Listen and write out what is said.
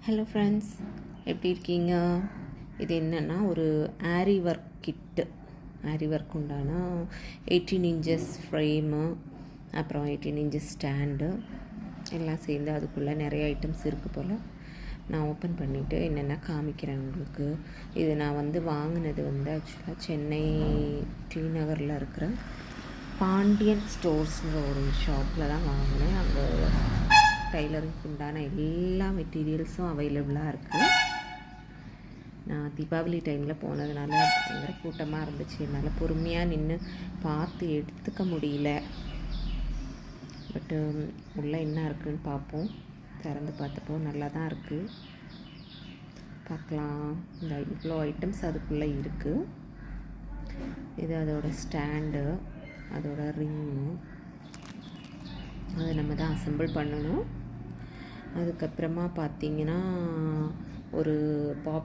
Hello friends, எப்படி இருக்கீங்க? இது என்னென்னா ஒரு ஆரி ஒர்க் கிட்டு. ஆரி ஒர்க் உண்டான 18 இன்ச்சஸ் ஃப்ரேமு, அப்புறம் 18 இன்ச்சஸ் ஸ்டாண்டு எல்லாம் சேர்ந்து அதுக்குள்ளே நிறைய ஐட்டம்ஸ் இருக்குது போல். நான் ஓப்பன் பண்ணிவிட்டு என்னென்னா காமிக்கிறேன் உங்களுக்கு. இது நான் வாங்கினது ஆக்சுவலாக சென்னை டி நகரில் இருக்கிற பாண்டியன் ஸ்டோர்ஸுங்கிற ஒரு ஷாப்பில் தான் வாங்கினேன். அங்கே டைலரிங்க்கு உண்டான எல்லா மெட்டீரியல்ஸும் அவைலபிளாக இருக்குது. நான் தீபாவளி டைமில் போனதுனால பயங்கர கூட்டமாக இருந்துச்சு. என்னால் பொறுமையாக நின்று பார்த்து எடுத்துக்க முடியல. பட்டு உள்ளே என்ன இருக்குதுன்னு பார்ப்போம். திறந்து பார்த்தப்போ நல்லா தான் இருக்குது. பார்க்கலாம். இந்த இவ்வளோ ஐட்டம்ஸ் அதுக்குள்ளே இருக்குது. இது அதோட ஸ்டாண்டு, அதோட ரிங்கு, அதை நம்ம தான் அசெம்பிள் பண்ணணும். அதுக்கப்புறமா பார்த்திங்கன்னா ஒரு